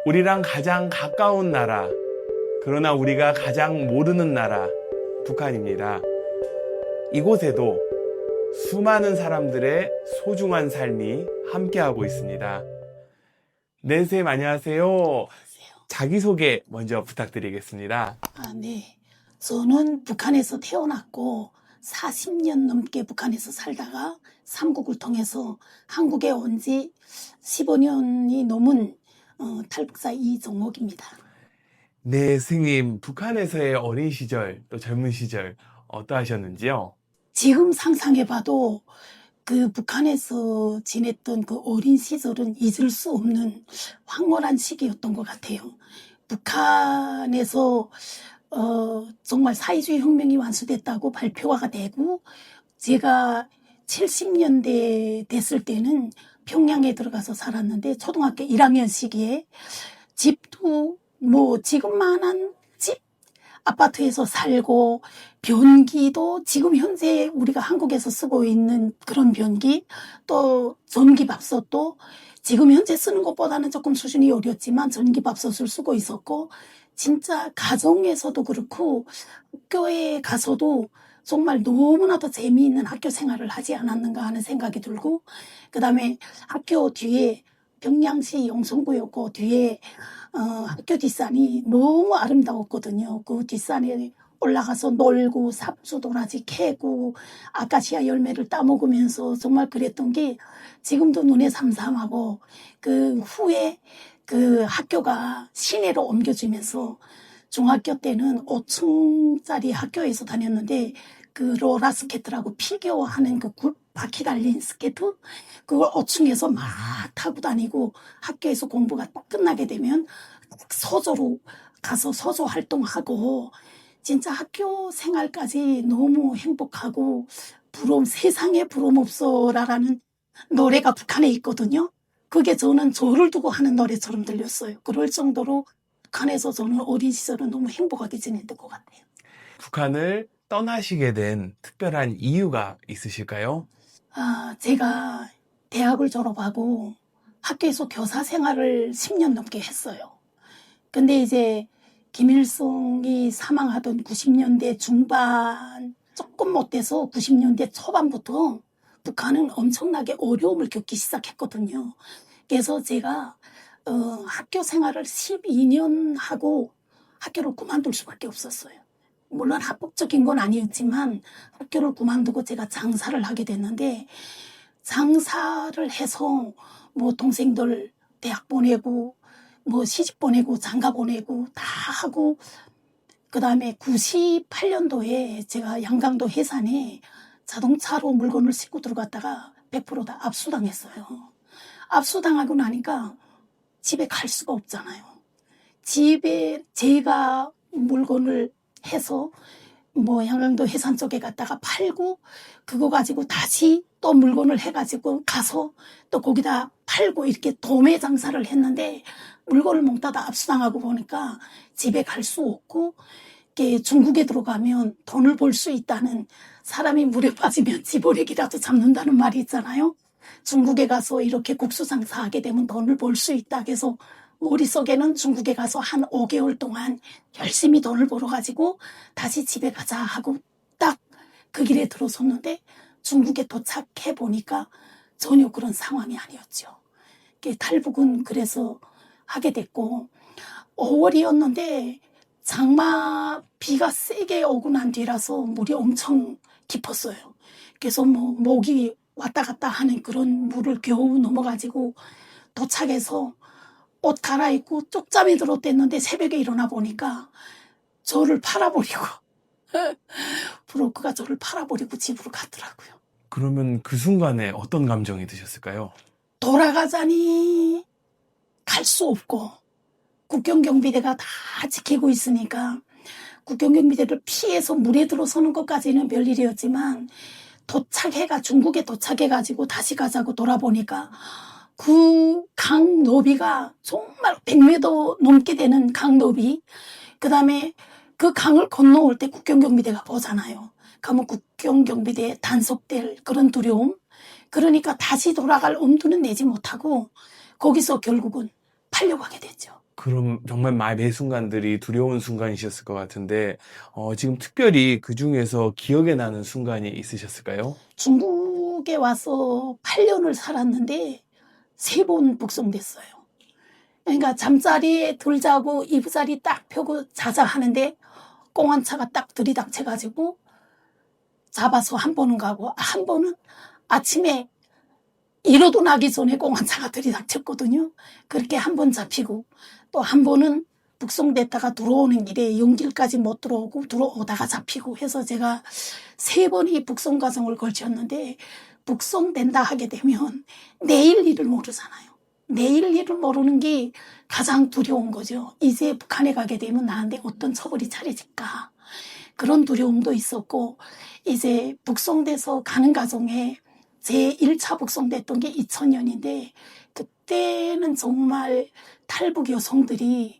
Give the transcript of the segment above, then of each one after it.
우리랑 가장 가까운 나라, 그러나 우리가 가장 모르는 나라, 북한입니다. 이곳에도 수많은 사람들의 소중한 삶이 함께하고 있습니다. 네, 선생님 안녕하세요. 자기소개 먼저 부탁드리겠습니다. 네. 저는 북한에서 태어났고 40년 넘게 북한에서 살다가 삼국을 통해서 한국에 온 지 15년이 넘은 탈북자 이정옥입니다. 네, 스님, 북한에서의 어린 시절, 또 젊은 시절 어떠하셨는지요? 지금 상상해봐도 그 북한에서 지냈던 그 어린 시절은 잊을 수 없는 황홀한 시기였던 것 같아요. 북한에서 정말 사회주의 혁명이 완수됐다고 발표가 되고, 제가 70년대 됐을 때는 평양에 들어가서 살았는데, 초등학교 1학년 시기에 집도 뭐 지금만한 집, 아파트에서 살고, 변기도 지금 현재 우리가 한국에서 쓰고 있는 그런 변기, 또 전기밥솥도 지금 현재 쓰는 것보다는 조금 수준이 어렸지만 전기밥솥을 쓰고 있었고, 진짜 가정에서도 그렇고 학교에 가서도 정말 너무나도 재미있는 학교 생활을 하지 않았는가 하는 생각이 들고, 그 다음에 학교 뒤에 평양시 영성구였고, 뒤에 학교 뒷산이 너무 아름다웠거든요. 그 뒷산에 올라가서 놀고 삽수도라지 캐고 아카시아 열매를 따먹으면서 정말 그랬던 게 지금도 눈에 삼삼하고, 그 후에 그 학교가 시내로 옮겨지면서 중학교 때는 5층짜리 학교에서 다녔는데, 그 롤러스케이트라고 피겨 하는 그 바퀴 달린 스케이트, 그걸 5층에서 막 타고 다니고, 학교에서 공부가 딱 끝나게 되면 서조로 가서 서조 활동하고, 진짜 학교 생활까지 너무 행복하고, 세상에 부러움 없어라라는 노래가 북한에 있거든요. 그게 저는 저를 두고 하는 노래처럼 들렸어요. 그럴 정도로 북한에서 저는 어린 시절은 너무 행복하게 지냈던 것 같아요. 북한을 떠나시게 된 특별한 이유가 있으실까요? 제가 대학을 졸업하고 학교에서 교사 생활을 10년 넘게 했어요. 근데 이제 김일성이 사망하던 90년대 중반, 조금 못 돼서 90년대 초반부터 북한은 엄청나게 어려움을 겪기 시작했거든요. 그래서 제가 학교 생활을 12년 하고 학교를 그만둘 수밖에 없었어요. 물론 합법적인 건 아니었지만 학교를 그만두고 제가 장사를 하게 됐는데, 장사를 해서 뭐 동생들 대학 보내고 뭐 시집 보내고 장가 보내고 다 하고, 그 다음에 98년도에 제가 양강도 해산에 자동차로 물건을 싣고 들어갔다가 100%다 압수당했어요. 압수당하고 나니까 집에 갈 수가 없잖아요. 집에 제가 물건을 해서 뭐 양강도 해산 쪽에 갔다가 팔고, 그거 가지고 다시 또 물건을 해가지고 가서 또 거기다 팔고, 이렇게 도매 장사를 했는데 물건을 몽따 다 압수당하고 보니까 집에 갈 수 없고, 중국에 들어가면 돈을 벌 수 있다는, 사람이 물에 빠지면 지보렉이라도 잡는다는 말이 있잖아요. 중국에 가서 이렇게 국수 장사하게 되면 돈을 벌 수 있다. 그래서 머릿속에는 중국에 가서 한 5개월 동안 열심히 돈을 벌어가지고 다시 집에 가자 하고 딱 그 길에 들어섰는데, 중국에 도착해 보니까 전혀 그런 상황이 아니었죠. 탈북은 그래서 하게 됐고, 5월이었는데 장마 비가 세게 오고 난 뒤라서 물이 엄청 깊었어요. 그래서 뭐 목이 왔다 갔다 하는 그런 물을 겨우 넘어가지고 도착해서 옷 갈아입고 쪽잠에 들었댔는데, 새벽에 일어나 보니까 저를 팔아버리고 브로커가 저를 팔아버리고 집으로 갔더라고요. 그러면 그 순간에 어떤 감정이 드셨을까요? 돌아가자니 갈 수 없고, 국경경비대가 다 지키고 있으니까 국경경비대를 피해서 물에 들어서는 것까지는 별일이었지만, 중국에 도착해가지고 다시 가자고 돌아보니까 그 강 너비가 정말 100m 넘게 되는 강 너비, 그 다음에 그 강을 건너올 때 국경경비대가 보잖아요. 그러면 국경경비대에 단속될 그런 두려움, 그러니까 다시 돌아갈 엄두는 내지 못하고 거기서 결국은 팔려가게 됐죠. 그럼 정말 매 순간들이 두려운 순간이셨을 것 같은데, 지금 특별히 그 중에서 기억에 나는 순간이 있으셨을까요? 중국에 와서 8년을 살았는데 3번 북송됐어요. 그러니까 잠자리에 들자고 이부자리 딱 펴고 자자 하는데 공안차가 딱 들이닥쳐가지고 잡아서 한 번은 가고, 한 번은 아침에 일어도 나기 전에 공안차가 들이닥쳤거든요. 그렇게 한 번 잡히고, 또 한 번은 북송됐다가 들어오는 길에 연길까지 못 들어오고 들어오다가 잡히고 해서 제가 3번이 북송 과정을 걸쳤는데, 북송된다 하게 되면 내일 일을 모르잖아요. 내일 일을 모르는 게 가장 두려운 거죠. 이제 북한에 가게 되면 나한테 어떤 처벌이 차려질까. 그런 두려움도 있었고, 이제 북송돼서 가는 과정에 제 1차 북송됐던 게 2000년인데, 그때는 정말 탈북 여성들이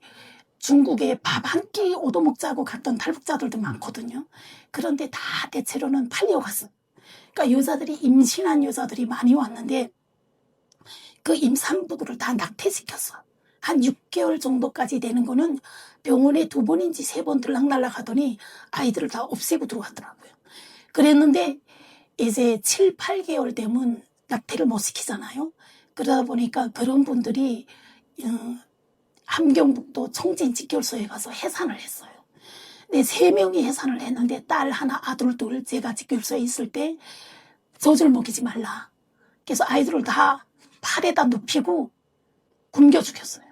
중국에 밥 한 끼 얻어먹자고 갔던 탈북자들도 많거든요. 그런데 다 대체로는 팔려갔어요. 그러니까 여자들이, 임신한 여자들이 많이 왔는데, 그 임산부들을 다 낙태시켰어. 한 6개월 정도까지 되는 거는 병원에 2번인지 3번 들락날락 하더니 아이들을 다 없애고 들어왔더라고요. 그랬는데 이제 7, 8개월 되면 낙태를 못 시키잖아요. 그러다 보니까 그런 분들이 함경북도 청진직결소에 가서 해산을 했어요. 근데 3명이 해산을 했는데 딸 하나, 아들 둘, 제가 직결소에 있을 때 젖을 먹이지 말라. 그래서 아이들을 다 팔에다 눕히고 굶겨 죽였어요.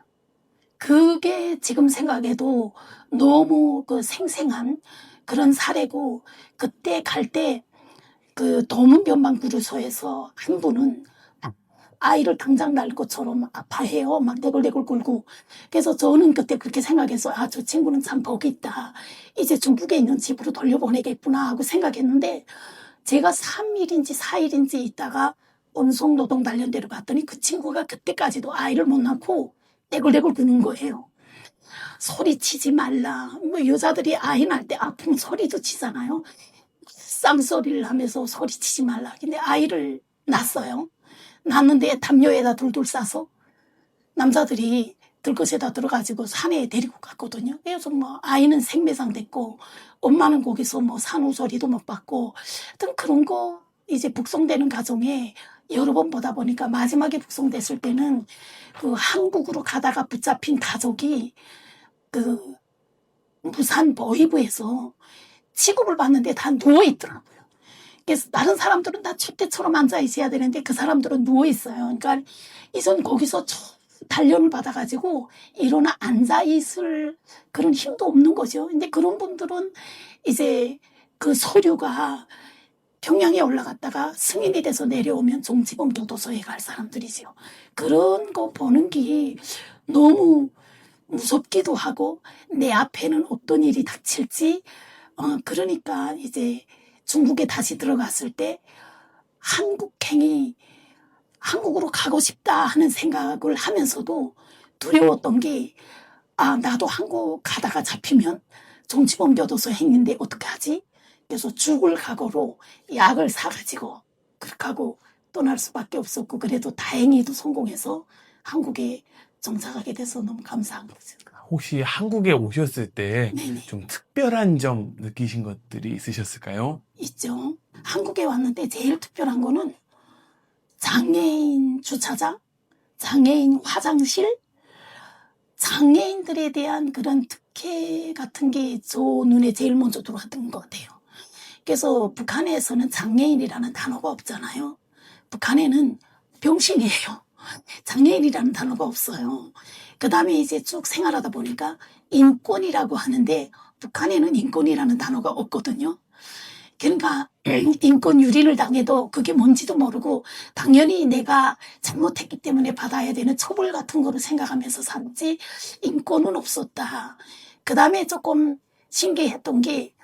그게 지금 생각해도 너무 그 생생한 그런 사례고, 그때 갈 때 그 도문변방구류소에서 한 분은 아이를 당장 낳을 것처럼 아파해요. 막 대굴대굴 굴고. 그래서 저는 그때 그렇게 생각해서, 아, 저 친구는 참 복이 있다. 이제 중국에 있는 집으로 돌려보내겠구나 하고 생각했는데, 제가 3일인지 4일인지 있다가 온송노동 단련대로 갔더니 그 친구가 그때까지도 아이를 못 낳고 떼굴떼굴 구는 거예요. 소리치지 말라. 뭐 여자들이 아이 낳을 때 아프면 소리도 치잖아요. 쌍소리를 하면서 소리치지 말라. 근데 아이를 낳았어요. 낳았는데 담요에다 둘둘 싸서 남자들이 들것에다 들어가지고 산에 데리고 갔거든요. 그래서 뭐 아이는 생매장 됐고, 엄마는 거기서 뭐 산후조리도 못 받고, 하여튼 그런 거 이제 북송되는 과정에 여러 번 보다 보니까 마지막에 북송됐을 때는 그 한국으로 가다가 붙잡힌 가족이 그 부산 보이부에서 취급을 받는데 다 누워있더라고요. 그래서 다른 사람들은 다 촛대처럼 앉아 있어야 되는데 그 사람들은 누워있어요. 그러니까 이전 거기서 단련을 받아가지고 일어나 앉아있을 그런 힘도 없는 거죠. 근데 그런 분들은 이제 그 서류가 평양에 올라갔다가 승인이 돼서 내려오면 종지범 교도소에 갈 사람들이죠. 그런 거 보는 게 너무 무섭기도 하고, 내 앞에는 어떤 일이 닥칠지, 그러니까 이제 중국에 다시 들어갔을 때 한국행이 한국으로 가고 싶다 하는 생각을 하면서도 두려웠던 게, 아, 나도 한국 가다가 잡히면 정치범 교도소 행인데 어떡하지? 그래서 죽을 각오로 약을 사가지고 그렇게 하고 떠날 수밖에 없었고, 그래도 다행히도 성공해서 한국에 정착하게 돼서 너무 감사한 거죠. 혹시 한국에 오셨을 때 네네. 좀 특별한 점 느끼신 것들이 있으셨을까요? 있죠. 한국에 왔는데 제일 특별한 거는 장애인 주차장, 장애인 화장실, 장애인들에 대한 그런 특혜 같은 게 저 눈에 제일 먼저 들어왔던 것 같아요. 그래서 북한에서는 장애인이라는 단어가 없잖아요. 북한에는 병신이에요. 장애인이라는 단어가 없어요. 그 다음에 이제 쭉 생활하다 보니까 인권이라고 하는데 북한에는 인권이라는 단어가 없거든요. 그러니까 인권 유린을 당해도 그게 뭔지도 모르고 당연히 내가 잘못했기 때문에 받아야 되는 처벌 같은 거를 생각하면서 살지, 인권은 없었다. 그 다음에 조금 신기했던 게,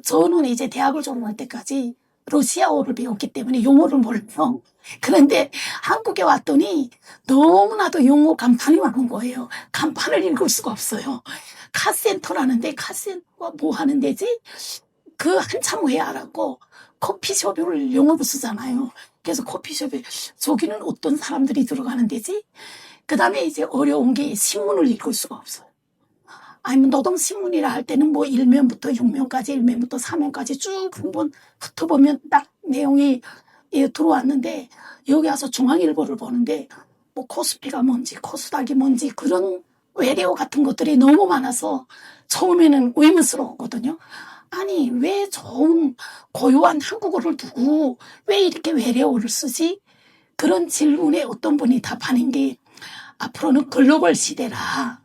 저는 이제 대학을 졸업할 때까지 러시아어를 배웠기 때문에 용어를 몰라요. 그런데 한국에 왔더니 너무나도 용어 간판이 많은 거예요. 간판을 읽을 수가 없어요. 카센터라는데 카센터가 뭐 하는 데지? 그 한참 후에 알았고, 커피숍을 용어로 쓰잖아요. 그래서 커피숍에 저기는 어떤 사람들이 들어가는 데지? 그 다음에 이제 어려운 게 신문을 읽을 수가 없어요. 아니면 노동신문이라 할 때는 뭐 1면부터 6면까지, 1면부터 4면까지 쭉 한번 훑어보면 딱 내용이 들어왔는데, 여기 와서 중앙일보를 보는데, 뭐 코스피가 뭔지, 코스닥이 뭔지, 그런 외래어 같은 것들이 너무 많아서 처음에는 의문스러웠거든요. 아니, 왜 좋은 고유한 한국어를 두고 왜 이렇게 외래어를 쓰지? 그런 질문에 어떤 분이 답하는 게, 앞으로는 글로벌 시대라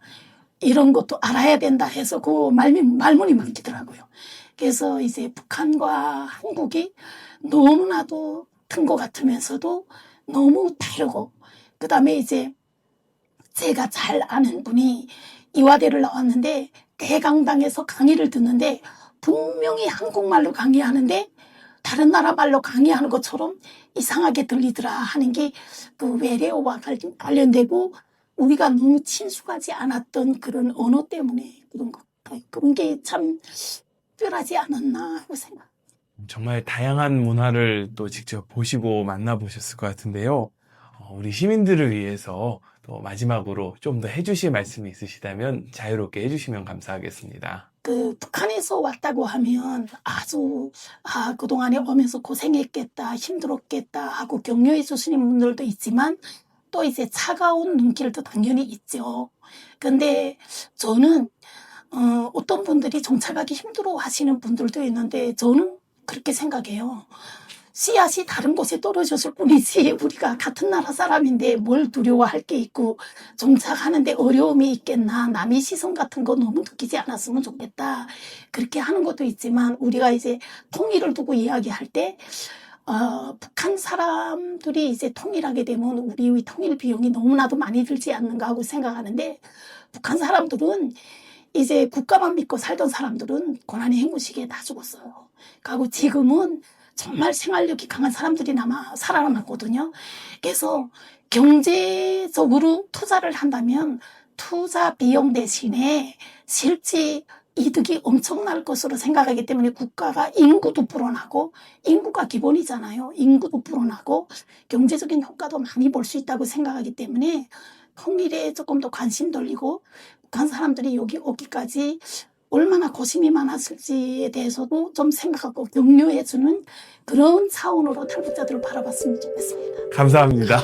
이런 것도 알아야 된다 해서 그 말문이 막히더라고요. 그래서 이제 북한과 한국이 너무나도 튼 것 같으면서도 너무 다르고, 그 다음에 이제 제가 잘 아는 분이 이화대를 나왔는데 대강당에서 강의를 듣는데 분명히 한국말로 강의하는데 다른 나라 말로 강의하는 것처럼 이상하게 들리더라 하는 게 그 외래어와 관련되고, 우리가 너무 친숙하지 않았던 그런 언어 때문에 그런 게 참 특별하지 않았나 하고 생각. 정말 다양한 문화를 또 직접 보시고 만나보셨을 것 같은데요. 우리 시민들을 위해서 또 마지막으로 좀 더 해주실 말씀이 있으시다면 자유롭게 해주시면 감사하겠습니다. 그 북한에서 왔다고 하면 아주 그동안에 오면서 고생했겠다, 힘들었겠다 하고 격려해 주시는 분들도 있지만 또 이제 차가운 눈길도 당연히 있죠. 근데 저는 어떤 분들이 정착하기 힘들어 하시는 분들도 있는데 저는 그렇게 생각해요. 씨앗이 다른 곳에 떨어졌을 뿐이지 우리가 같은 나라 사람인데 뭘 두려워할 게 있고 정착하는데 어려움이 있겠나, 남의 시선 같은 거 너무 느끼지 않았으면 좋겠다 그렇게 하는 것도 있지만, 우리가 이제 통일을 두고 이야기할 때 북한 사람들이 이제 통일하게 되면 우리의 통일 비용이 너무나도 많이 들지 않는가 하고 생각하는데, 북한 사람들은 이제 국가만 믿고 살던 사람들은 고난의 행군시기에 다 죽었어요. 그리고 지금은 정말 생활력이 강한 사람들이 살아남았거든요. 그래서 경제적으로 투자를 한다면 투자 비용 대신에 실제 이득이 엄청날 것으로 생각하기 때문에 국가가 인구도 불어나고, 인구가 기본이잖아요. 인구도 불어나고 경제적인 효과도 많이 볼 수 있다고 생각하기 때문에 통일에 조금 더 관심 돌리고, 북한 사람들이 여기 오기까지 얼마나 고심이 많았을지에 대해서도 좀 생각하고 격려해주는 그런 차원으로 탈북자들을 바라봤으면 좋겠습니다. 감사합니다.